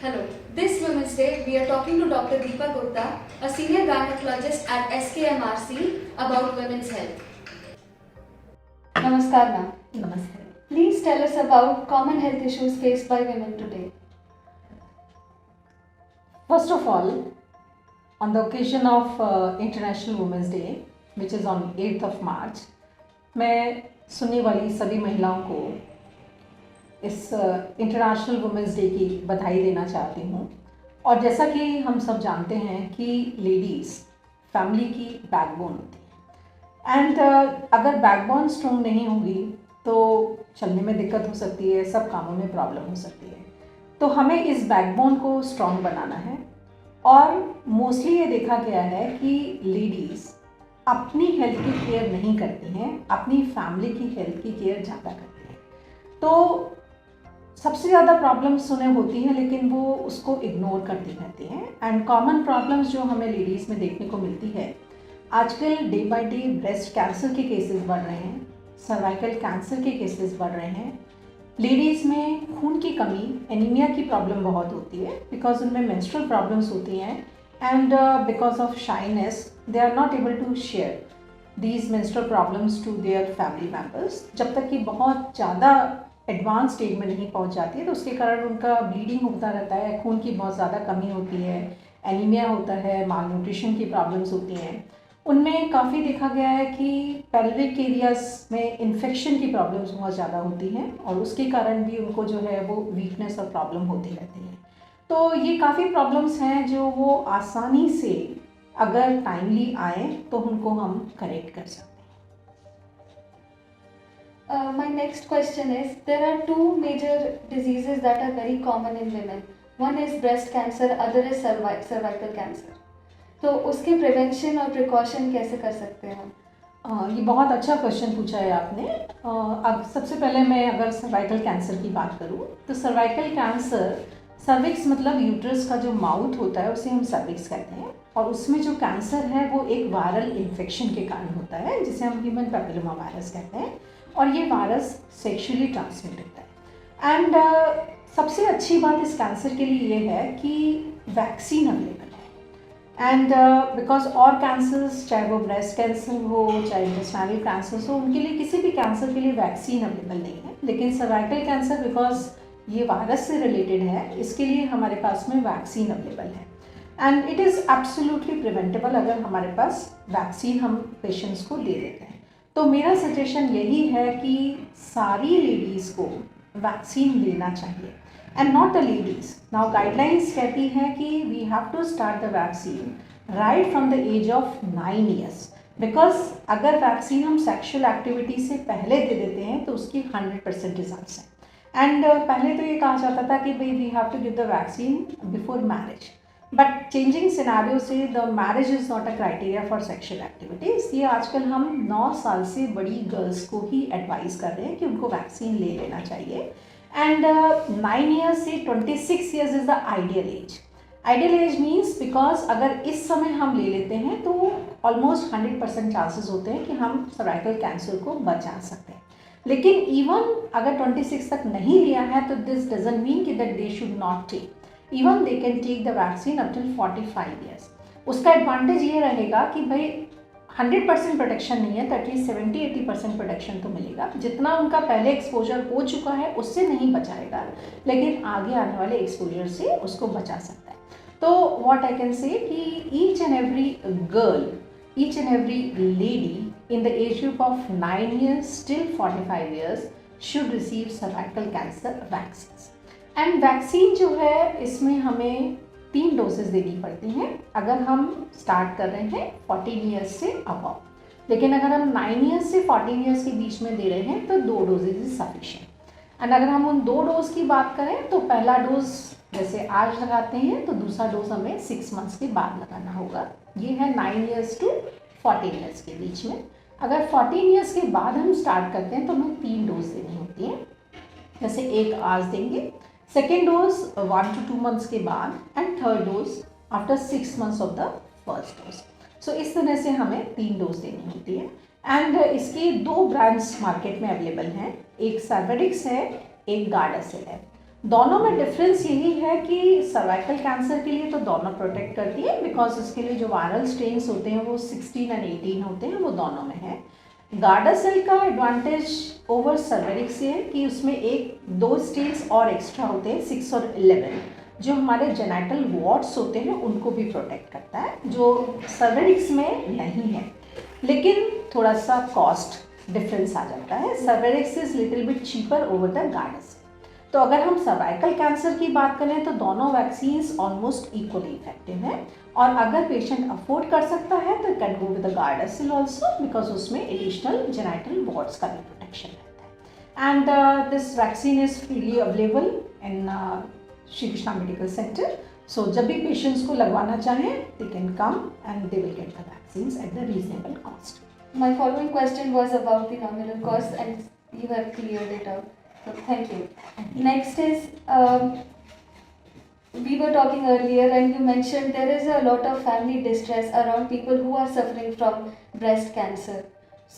Hello. This Women's Day, we are talking to Dr. Deepa Gupta, a senior gynecologist at SKMRC, about women's health. Namaskar, ma'am. Namaste. Please tell us about common health issues faced by women today. First of all, on the occasion of International Women's Day, which is on 8th of March, मैं सुनने वाली सभी महिलाओं को इस international women's day की बधाई देना चाहती हूँ। और जैसा कि हम सब जानते हैं कि लेडीज़ फैमिली की बैकबोन होती है एंड अगर बैकबोन स्ट्रॉन्ग नहीं होगी तो चलने में दिक्कत हो सकती है, सब कामों में प्रॉब्लम हो सकती है। तो हमें इस बैकबोन को स्ट्रॉन्ग बनाना है। और मोस्टली ये देखा गया है कि लेडीज़ अपनी हेल्थ की केयर नहीं करती हैं, अपनी फैमिली की हेल्थ की केयर ज़्यादा करती हैं। तो सबसे ज़्यादा प्रॉब्लम्स उन्हें होती हैं लेकिन वो उसको इग्नोर करती रहती हैं। एंड कॉमन प्रॉब्लम्स जो हमें लेडीज़ में देखने को मिलती है, आजकल day by day breast cancer के केसेस बढ़ रहे हैं, सर्वाइकल कैंसर के केसेस बढ़ रहे हैं। लेडीज़ में खून की कमी, एनीमिया की प्रॉब्लम बहुत होती है बिकॉज उनमें मेंस्ट्रुअल प्रॉब्लम्स होती हैं and because of shyness they are not able to share these menstrual problems to their family members. जब तक कि बहुत ज़्यादा एडवांस स्टेज में नहीं पहुंच जाती है तो उसके कारण उनका ब्लीडिंग होता रहता है, खून की बहुत ज़्यादा कमी होती है, एनीमिया होता है, माल न्यूट्रिशन की प्रॉब्लम्स होती हैं। उनमें काफ़ी देखा गया है कि पेल्विक एरियाज में इन्फेक्शन की प्रॉब्लम्स बहुत ज़्यादा होती हैं और उसके कारण भी उनको जो है वो वीकनेस और प्रॉब्लम होती रहती है। तो ये काफ़ी प्रॉब्लम्स हैं जो वो आसानी से अगर टाइमली आए तो उनको हम करेक्ट कर सकते हैं। My next question is, there are two major diseases that are very common in women. One is breast cancer, other is cervical cancer. तो उसके प्रिवेंशन और प्रिकॉशन कैसे कर सकते हैं हम? ये बहुत अच्छा क्वेश्चन पूछा है आपने। अब सबसे पहले मैं अगर सर्वाइकल कैंसर की बात करूँ तो सर्वाइकल कैंसर, सर्विक्स मतलब यूट्रस का जो माउथ होता है उसे हम सर्विक्स कहते हैं और उसमें जो कैंसर है वो एक वायरल इन्फेक्शन के कारण होता है जिसे हम ह्यूमन पैपिलोमा वायरस कहते हैं और ये वायरस सेक्शुअली ट्रांसमिट होता है। एंड सबसे अच्छी बात इस कैंसर के लिए ये है कि वैक्सीन अवेलेबल है। एंड बिकॉज और कैंसर्स, चाहे वो ब्रेस्ट कैंसर हो, चाहे इंटेस्टाइनल कैंसर हो, उनके लिए किसी भी कैंसर के लिए वैक्सीन अवेलेबल नहीं है। लेकिन सर्वाइकल कैंसर बिकॉज ये वायरस से रिलेटेड है, इसके लिए हमारे पास में वैक्सीन अवेलेबल है and it is absolutely preventable अगर हमारे पास वैक्सीन हम पेशेंट्स को दे देते हैं। तो मेरा सजेशन यही है कि सारी लेडीज़ को वैक्सीन लेना चाहिए and not the ladies. Now guidelines कहती हैं कि we have to start the vaccine right from the age of 9 years because अगर वैक्सीन हम सेक्शुअल एक्टिविटी से पहले दे देते हैं तो उसकी 100% रिजल्ट्स हैं। एंड पहले तो ये कहा जाता था कि भाई we have to give the vaccine before marriage, but changing scenario से the marriage is not a criteria for sexual activity. इसलिए आजकल हम 9 साल से बड़ी गर्ल्स को ही एडवाइस कर रहे हैं कि उनको वैक्सीन ले लेना चाहिए। एंड 9 ईयर्स से 26 years is the ideal age. Ideal age means because अगर इस समय हम ले लेते हैं तो ऑलमोस्ट 100% चांसेस होते हैं कि हम सर्वाइकल कैंसर को बचा सकते हैं। लेकिन इवन अगर 26 तक नहीं लिया है तो दिस डजंट मीन कि that they should not take, even they can take the vaccine up till 45 years. उसका एडवांटेज ये रहेगा कि भाई 100% प्रोटेक्शन नहीं है तो एटलीस्ट 70-80% प्रोटेक्शन तो मिलेगा। जितना उनका पहले एक्सपोजर हो चुका है उससे नहीं बचाएगा लेकिन आगे आने वाले एक्सपोजर से उसको बचा सकता है। तो व्हाट आई कैन से कि each and every girl, each and every lady in the age group of 9 years till 45 years should receive cervical cancer vaccines. And vaccine जो है इसमें हमें 3 डोजेस देनी पड़ती हैं अगर हम स्टार्ट कर रहे हैं 14 ईयर्स से अबव। लेकिन अगर हम 9 ईयर्स से 14 ईयर्स के बीच में दे रहे हैं तो 2 डोजेज इज सफिशिएंट। एंड अगर हम उन 2 डोज की बात करें तो पहला डोज जैसे आज लगाते हैं तो दूसरा डोज हमें 6 मंथ्स के बाद लगाना होगा। ये है 9 ईयर्स टू 14 ईयर्स के बीच में। अगर 14 ईयर्स के बाद हम स्टार्ट करते हैं तो हमें 3 डोज देनी होती है। जैसे एक आज देंगे, सेकेंड डोज 1 to 2 मंथ्स के बाद and third dose after 6 months of the first dose. So इस तरह से हमें 3 डोज देनी होती है। एंड इसके 2 ब्रांड्स मार्केट में अवेलेबल हैं, एक सर्वेडिक्स है, एक गार्डासिल है। दोनों में डिफरेंस यही है कि सर्वाइकल कैंसर के लिए तो दोनों प्रोटेक्ट करती है, बिकॉज इसके लिए जो वायरल स्ट्रेन्स होते हैं वो 16 और 18 होते हैं, वो दोनों में है। गार्डासिल का एडवांटेज ओवर सर्वेरिक्स ये है कि उसमें एक दो स्ट्रेन्स और एक्स्ट्रा होते हैं, 6 और 11, जो हमारे जेनाइटल वॉर्ड्स होते हैं उनको भी प्रोटेक्ट करता है, जो सर्वेरिक्स में नहीं है। लेकिन थोड़ा सा कॉस्ट डिफरेंस आ जाता है, Cervarix is little bit cheaper over the Gardasil. तो अगर हम सर्वाइकल कैंसर की बात करें तो दोनों वैक्सीन्स ऑलमोस्ट इक्वली इफेक्टिव हैं, और अगर पेशेंट अफोर्ड कर सकता है तो can go with the Gardasil also, because उसमें एडिशनल जेनाइटल वॉर्ड्स का भी प्रोटेक्शन रहता है। And this vaccine is freely available in Shri Krishna medical centre. So जब भी पेशेंट्स को लगवाना चाहें they can come and they will get the vaccines at the reasonable cost. My following question was about the nominal cost, and you have cleared it out. So thank you. Next is, we were talking earlier and you mentioned there is a lot of family distress around people who are suffering from breast cancer.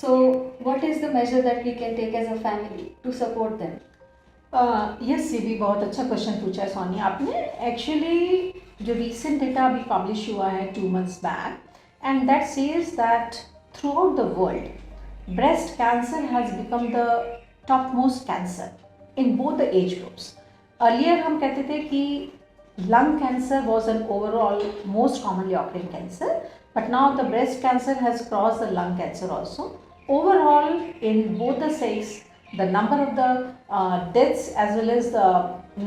So what is the measure that we can take as a family to support them? Yes, ये भी बहुत अच्छा question पूछा है सोनी आपने। Actually जो recent data अभी publish हुआ है 2 months back, and that says that through out the world breast cancer has become the top most cancer in both the age groups. Earlier हम कहते थे कि lung cancer was an overall most commonly occurring cancer, but now the breast cancer has cross the lung cancer also. Overall in both the sex, the number of the deaths as well as the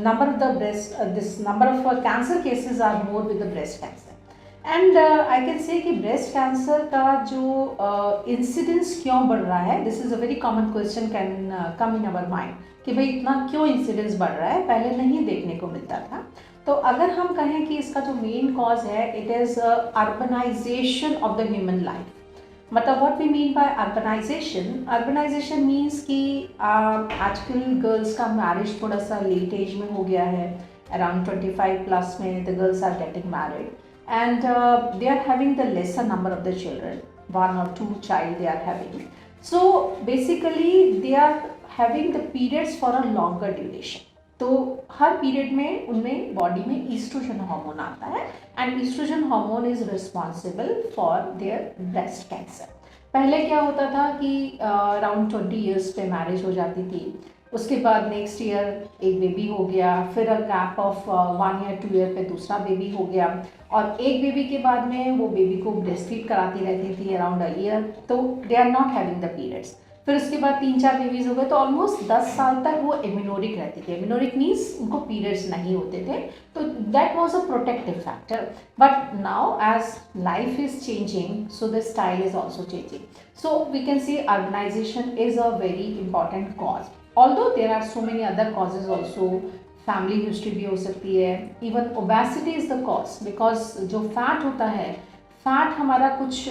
number of the breast, this number of cancer cases are more with the breast cancer. And I can say कि breast cancer का जो incidence क्यों बढ़ रहा है, this is a very common question can come in our mind कि भाई इतना क्यों incidence बढ़ रहा है, पहले नहीं देखने को मिलता था। तो अगर हम कहें कि इसका जो मेन कॉज है it is urbanization of the human life। मतलब what we mean by urbanization means कि आजकल गर्ल्स का मैरिज थोड़ा सा लेट एज में हो गया है, अराउंड 25 प्लस में the girls are getting married and they are having the lesser number of the children, 1 or 2 child they are having. So basically they are having the periods for a longer duration. तो हर period में उनमें body में oestrogen hormone आता है, and estrogen hormone is responsible for their breast cancer. पहले क्या होता था कि अराउंड 20 years पे मैरिज हो जाती थी, उसके बाद नेक्स्ट ईयर एक बेबी हो गया, फिर a gap of 1 year 2 year पे दूसरा बेबी हो गया, और एक बेबी के बाद में वो बेबी को ब्रेस्ट फीड कराती रहती थी अराउंड अ ईयर, तो they are not having the periods. फिर उसके बाद 3-4 बेबीज हो गए, तो ऑलमोस्ट 10 साल तक वो एमिनोरिक रहती थी। एमिनोरिक मीन्स उनको पीरियड्स नहीं होते थे, तो that was a protective factor. But now as life is changing, so the style is also changing. So we can see urbanization is a very important cause, although there are so many other causes also. Family history भी हो सकती है, even obesity is the cause, because जो fat होता है, fat हमारा कुछ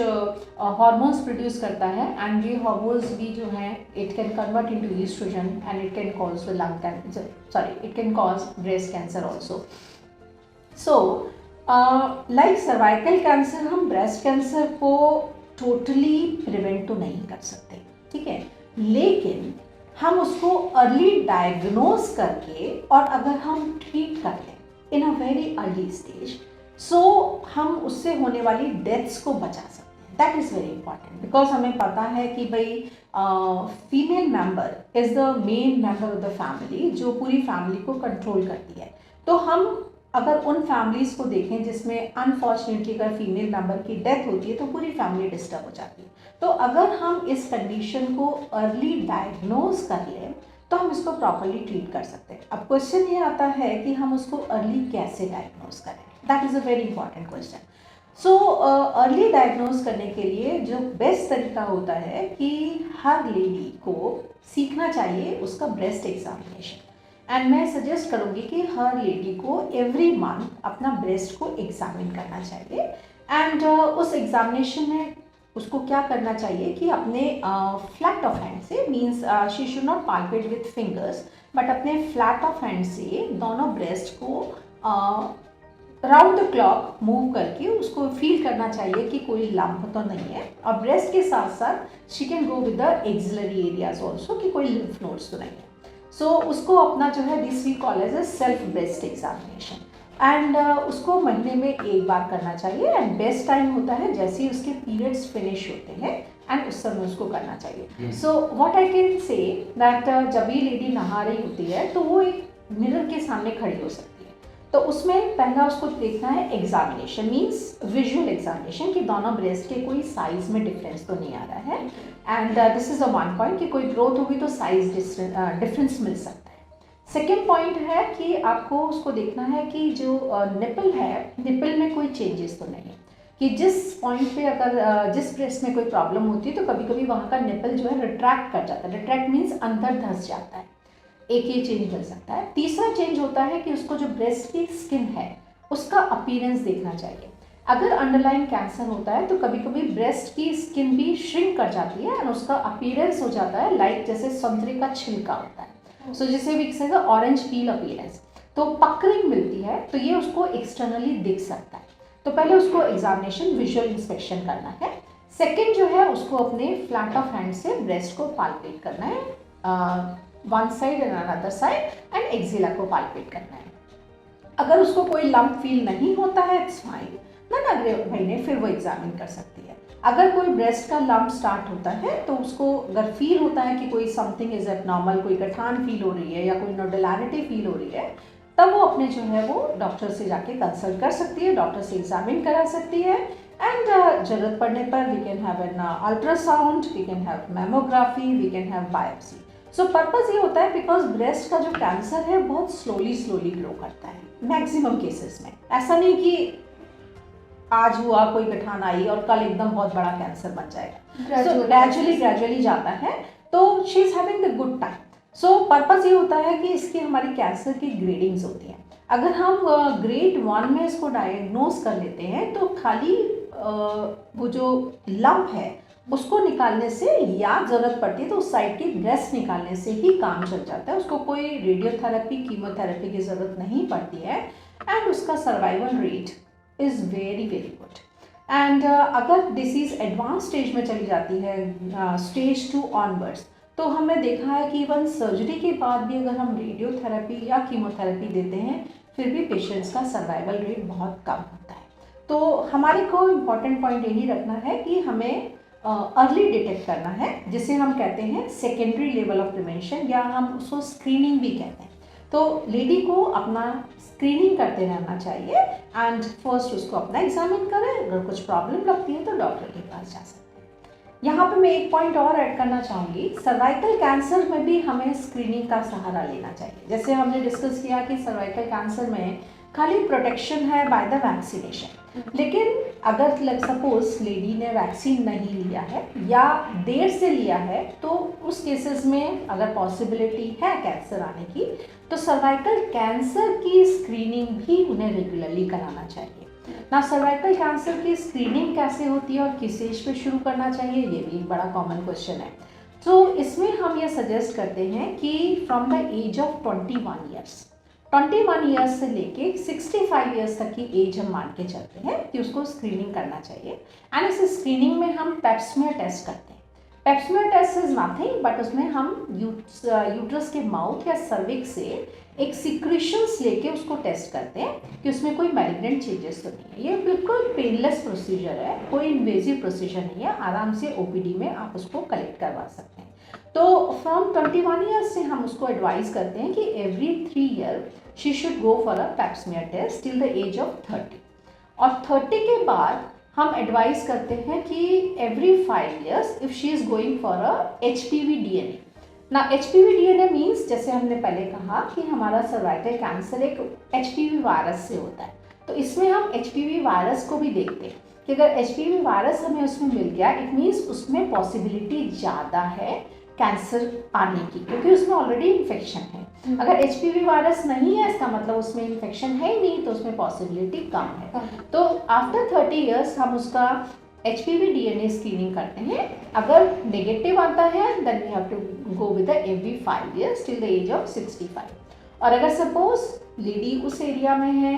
hormones produce करता है, एंड ये हार्मोन्स भी जो हैं it can convert into estrogen and it can cause the lung cancer, sorry it can cause breast cancer also. So like cervical cancer, हम ब्रेस्ट कैंसर को टोटली प्रिवेंट तो नहीं कर सकते, ठीक है, लेकिन हम उसको अर्ली डायग्नोज करके और अगर हम ट्रीट कर लें इन अ वेरी अर्ली स्टेज, सो हम उससे होने वाली डेथ्स को बचा सकते हैं। That is very important, because हमें पता है कि भाई female member is the main member of the family, जो पूरी फैमिली को कंट्रोल करती है। तो हम अगर उन फैमिलीज़ को देखें जिसमें अनफॉर्चुनेटली अगर फीमेल मेंबर की डेथ होती है तो पूरी फैमिली डिस्टर्ब हो जाती है। तो अगर हम इस कंडीशन को अर्ली डायग्नोज कर लें तो हम इसको प्रॉपरली ट्रीट कर सकते हैं। अब क्वेश्चन ये आता है कि हम उसको अर्ली कैसे डायग्नोज करें, that is a very important question. So early diagnose करने के लिए जो बेस्ट तरीका होता है कि हर लेडी को सीखना चाहिए उसका ब्रेस्ट एग्जामिनेशन, एंड मैं सजेस्ट करूँगी कि हर लेडी को एवरी मंथ अपना ब्रेस्ट को एग्जामिन करना चाहिए। एंड उस एग्जामिनेशन में उसको क्या करना चाहिए कि अपने फ्लैट ऑफ हैंड से, means she should not palpate with fingers, but अपने फ्लैट ऑफ हैंड से दोनों ब्रेस्ट को राउंड द क्लॉक मूव करके उसको फील करना चाहिए कि कोई लंप तो नहीं है, और ब्रेस्ट के साथ साथ she can go with the axillary areas also कि कोई लिम्फ नोड्स तो नहीं है। सो उसको अपना जो है this we call as a self breast examination, and उसको महीने में एक बार करना चाहिए, एंड बेस्ट टाइम होता है जैसे ही उसके पीरियड्स फिनिश होते हैं एंड उस समय उसको करना चाहिए। So what I can say that जब भी लेडी नहा रही होती है तो वो एक मिरर के सामने खड़ी हो सकती है, तो उसमें पहला उसको देखना है एग्जामिनेशन मीन्स विजुअल एग्जामिनेशन कि दोनों ब्रेस्ट के कोई साइज में डिफरेंस तो नहीं आ रहा है, and this is a one point कि कोई ग्रोथ होगी तो साइज डिफरेंस मिल सकता है। सेकेंड पॉइंट है कि आपको उसको देखना है कि जो निपल है, निपल में कोई चेंजेस तो नहीं, कि जिस पॉइंट पे अगर जिस ब्रेस्ट में कोई प्रॉब्लम होती है तो कभी कभी वहाँ का निपल जो है रिट्रैक्ट कर जाता है, रिट्रैक्ट मीन्स अंदर धंस जाता है, एक ये चेंज मिल सकता है। तीसरा चेंज होता है कि उसको जो ब्रेस्ट की स्किन है उसका अपीयरेंस देखना चाहिए। अगर अंडरलाइन कैंसर होता है तो कभी कभी ब्रेस्ट की स्किन भी श्रिंक कर जाती है एंड उसका अपीयरेंस हो जाता है लाइक जैसे संतरे का छिलका होता है, सो जिसे भी कहेगा ऑरेंज पील अपीयरेंस, तो पकरिंग मिलती है, तो ये उसको एक्सटर्नली दिख सकता है। तो पहले उसको एग्जामिनेशन विजुअल इंस्पेक्शन करना है। सेकेंड जो है उसको अपने फ्लैट ऑफ हैंड से ब्रेस्ट को पाल्पेट करना है, one side and another side, and axilla को पाल्पेट करना है। अगर उसको कोई लंप फील नहीं होता है इट्स फाइन, देन अगले महीने फिर वो एग्जामिन कर सकती है। अगर कोई ब्रेस्ट का लंप स्टार्ट होता है तो उसको अगर फील होता है कि कोई समथिंग इज एबनॉर्मल, कोई गठान फील हो रही है या कोई नोडुलैरिटी फील हो रही है, तब वो अपने जो है वो डॉक्टर से जाके कंसल्ट कर सकती है, डॉक्टर से एग्जामिन करा सकती है, एंड जरूरत पड़ने पर we can have an ultrasound, we can have mammography, we can have biopsy. So purpose ये होता है बिकॉज ब्रेस्ट का जो कैंसर है बहुत स्लोली ग्रो करता है मैक्सिमम केसेस में। ऐसा नहीं कि आज हुआ कोई गठान आई और कल एकदम बहुत बड़ा कैंसर बन जाएगा, सो ग्रेजुअली जाता है, तो she is having the good time. So purpose ये होता है कि इसकी हमारी कैंसर की ग्रेडिंग्स होती हैं। अगर हम ग्रेड 1 में इसको डायग्नोज कर लेते हैं तो खाली वो जो लंप है उसको निकालने से या ज़रूरत पड़ती है तो उस साइड की ब्रेस्ट निकालने से ही काम चल जाता है, उसको कोई रेडियोथेरेपी कीमोथेरेपी की ज़रूरत नहीं पड़ती है, एंड उसका survival rate is very good. And अगर डिसीज़ एडवांस स्टेज में चली जाती है, स्टेज 2 ऑनवर्ड्स, तो हमने देखा है कि इवन सर्जरी के बाद भी अगर हम रेडियोथेरेपी या कीमोथेरेपी देते हैं फिर भी पेशेंट्स का सर्वाइवल रेट बहुत कम होता है। तो हमारे को इम्पॉर्टेंट पॉइंट यही रखना है कि हमें अर्ली डिटेक्ट करना है, जिसे हम कहते हैं सेकेंडरी लेवल ऑफ प्रिवेंशन, या हम उसको स्क्रीनिंग भी कहते हैं। तो लेडी को अपना स्क्रीनिंग करते रहना चाहिए, एंड फर्स्ट उसको अपना एग्जामिन करें, अगर कुछ प्रॉब्लम लगती है तो डॉक्टर के पास जा सकते हैं। यहाँ पे मैं एक पॉइंट और ऐड करना चाहूँगी, सर्वाइकल कैंसर में भी हमें स्क्रीनिंग का सहारा लेना चाहिए। जैसे हमने डिस्कस किया कि सर्वाइकल कैंसर में खाली प्रोटेक्शन है बाय द वैक्सीनेशन, लेकिन अगर लग सपोज लेडी ने वैक्सीन नहीं लिया है या देर से लिया है तो उस केसेस में अगर पॉसिबिलिटी है कैंसर आने की, तो सर्वाइकल कैंसर की स्क्रीनिंग भी उन्हें रेगुलरली कराना चाहिए ना। सर्वाइकल कैंसर की स्क्रीनिंग कैसे होती है और किस एज पे शुरू करना चाहिए, ये भी एक बड़ा कॉमन क्वेश्चन है। तो इसमें हम ये सजेस्ट करते हैं कि from the age of 21 years से लेके 65 ईयर्स तक की एज हम मान के चलते हैं कि उसको स्क्रीनिंग करना चाहिए। एंड इस स्क्रीनिंग में हम पेप्समियर टेस्ट करते हैं। पेप्समियर टेस्ट इज नथिंग बट उसमें हम यूट्रस के माउथ या सर्विक्स से एक सिक्रीशंस लेके उसको टेस्ट करते हैं कि उसमें कोई मैलिग्नेंट चेंजेस तो नहीं है। ये बिल्कुल पेनलेस प्रोसीजर है, कोई इन्वेजिव प्रोसीजर नहीं है, आराम से ओपीडी में आप उसको कलेक्ट करवा सकते हैं। तो फ्रॉम 21 ईयर्स से हम उसको एडवाइस करते हैं कि every 3 year she should go for a pap smear test till the age of 30, और 30 के बाद हम एडवाइस करते हैं कि every 5 years if she is going for a HPV DNA। ना HPV DNA मीन्स जैसे हमने पहले कहा कि हमारा सर्वाइकल कैंसर एक HPV वायरस से होता है, तो इसमें हम HPV वायरस को भी देखते हैं कि अगर HPV वायरस हमें उसमें मिल गया इट मीन्स उसमें पॉसिबिलिटी ज़्यादा है कैंसर आने की, क्योंकि उसमें ऑलरेडी इन्फेक्शन है। अगर HPV वायरस नहीं है इसका मतलब उसमें इन्फेक्शन है ही नहीं, तो उसमें पॉसिबिलिटी कम है। तो आफ्टर 30 ईयर्स हम उसका HPV DNA स्क्रीनिंग करते हैं। अगर नेगेटिव आता है then we have to go with every 5 years till the age of 65। और अगर सपोज लेडी उस एरिया में है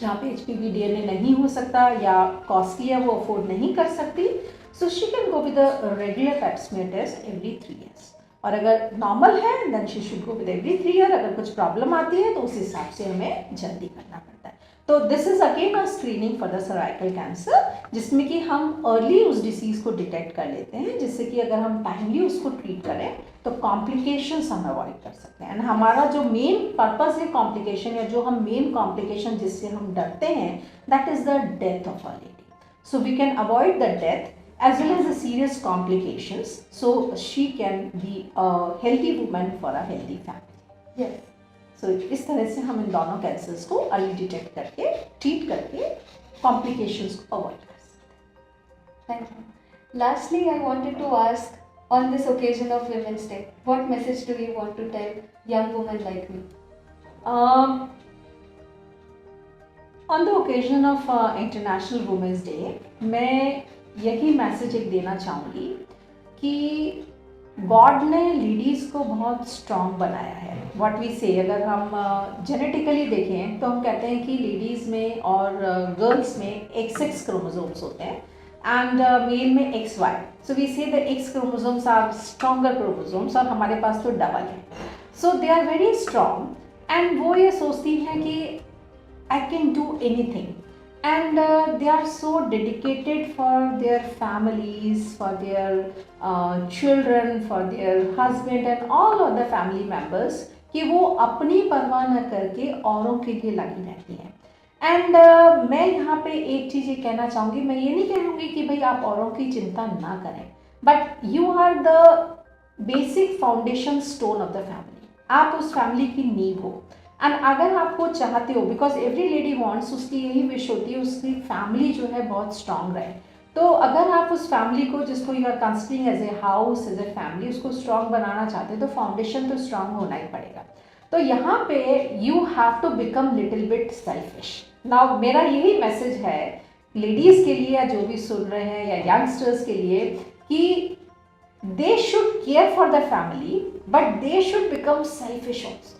जहाँ पे HPV DNA नहीं हो सकता या कॉस्टली है, वो अफोर्ड नहीं कर सकती, so she can go with a regular pap smear test every 3 years. और अगर नॉर्मल है then she should go with every 3 year. अगर कुछ प्रॉब्लम आती है तो उस हिसाब से हमें जल्दी करना पड़ता है। तो this is again a screening for the cervical cancer, जिसमें कि हम अर्ली उस डिसीज़ को डिटेक्ट कर लेते हैं, जिससे कि अगर हम टाइमली उसको ट्रीट करें तो कॉम्प्लिकेशंस हम अवॉइड कर सकते हैं। एंड हमारा जो मेन पर्पस है कॉम्प्लिकेशन, या जो हम मेन कॉम्प्लिकेशन जिससे हम डरते हैं, that is the death of a lady. So we can avoid the death as well as the serious complications, so she can be a healthy woman for a healthy family. Yes. So इस तरह से हम इन दोनों cancers को early detect करके treat करके complications को avoid कर सकते हैं। Thank you. Lastly, I wanted to ask, on this occasion of Women's Day, what message do you want to tell young women like me? On the occasion of International Women's Day, मैं यही message एक देना चाहूँगी कि God ने ladies को बहुत strong बनाया है। व्हाट वी से, अगर हम जेनेटिकली देखें तो हम कहते हैं कि लेडीज़ में और गर्ल्स में XX क्रोमोसोम्स होते हैं एंड मेल में XY। So we say the X chromosomes are stronger chromosomes, और हमारे पास तो डबल है। So they are very strong and वो ये सोचती हैं कि I can do anything, and they are so dedicated for their families, for their children, for their husband and all other family members, कि वो अपनी परवाह न करके औरों के लिए लगी रहती हैं। एंड मैं यहाँ पे एक चीज़ ये कहना चाहूँगी, मैं ये नहीं कहूँगी कि भाई आप औरों की चिंता ना करें, but you are the basic foundation stone of the family. आप उस फैमिली की नींव हो। एंड अगर आपको चाहते हो, बिकॉज एवरी लेडी वांट्स, उसकी यही विश होती है उसकी फैमिली जो है बहुत स्ट्रांग रहे, तो अगर आप उस फैमिली को, जिसको you are considering as a house, as a family, उसको स्ट्रांग बनाना चाहते हैं, तो फाउंडेशन तो स्ट्रांग होना ही पड़ेगा। तो यहाँ पे you have to become little bit selfish. Now मेरा यही मैसेज है लेडीज़ के लिए, या जो भी सुन रहे हैं, या यंगस्टर्स के लिए, कि they should care for the family but they should become selfish also.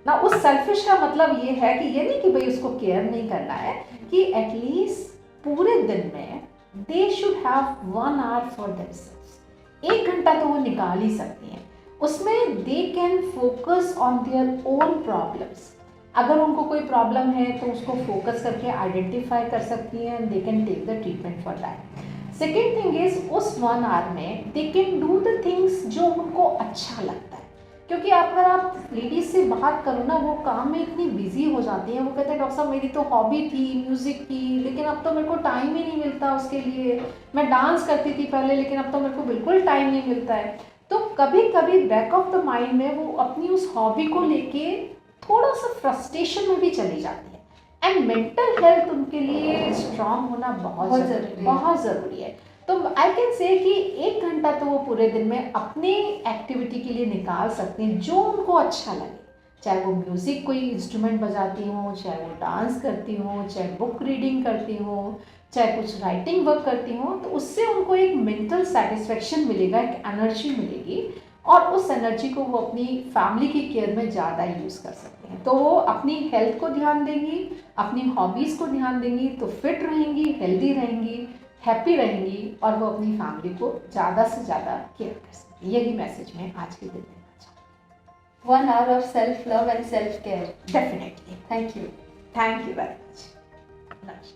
ना उस सेल्फिश का मतलब ये है कि ये नहीं कि भाई उसको केयर नहीं करना है, कि एटलीस्ट पूरे दिन में they should have 1 hour for themselves. 1 घंटा तो वो निकाल ही सकती हैं, उसमें they can focus on their own problems. अगर उनको कोई प्रॉब्लम है तो उसको फोकस करके आइडेंटिफाई कर सकती हैं, they can take the treatment for that. Second thing is, उस 1 hour में they can do the things जो उनको अच्छा लगता है। क्योंकि अगर आप लेडीज़ से बात करो ना, वो काम में इतनी बिजी हो जाती हैं, वो कहते हैं डॉक्टर साहब मेरी तो हॉबी थी म्यूज़िक की, लेकिन अब तो मेरे को टाइम ही नहीं मिलता उसके लिए। मैं डांस करती थी पहले, लेकिन अब तो मेरे को बिल्कुल टाइम नहीं मिलता है। तो कभी कभी बैक ऑफ द माइंड में वो अपनी उस हॉबी को लेके थोड़ा सा फ्रस्ट्रेशन में भी चली जाती है। एंड मेंटल हेल्थ उनके लिए स्ट्रांग होना बहुत ज़रूरी है। तो आई कैन से कि 1 घंटा तो वो पूरे दिन में अपनी एक्टिविटी के लिए निकाल सकते हैं जो उनको अच्छा लगे, चाहे वो म्यूज़िक कोई इंस्ट्रूमेंट बजाती हो, चाहे वो डांस करती हो, चाहे बुक रीडिंग करती हो, चाहे कुछ राइटिंग वर्क करती हो। तो उससे उनको एक मेंटल सेटिस्फेक्शन मिलेगा, एक एनर्जी मिलेगी, और उस एनर्जी को वो अपनी फैमिली की केयर में ज़्यादा यूज़ कर सकते हैं। तो वो अपनी हेल्थ को ध्यान देंगी, अपनी हॉबीज़ को ध्यान देंगी, तो फिट रहेंगी, हेल्दी रहेंगी, हैप्पी रहेंगी, और वो अपनी फैमिली को ज़्यादा से ज़्यादा केयर कर सकती। यही मैसेज मैं आज के दिन देना चाहूँगी। 1 hour of self love and self care. Definitely. Thank you. Thank you very much.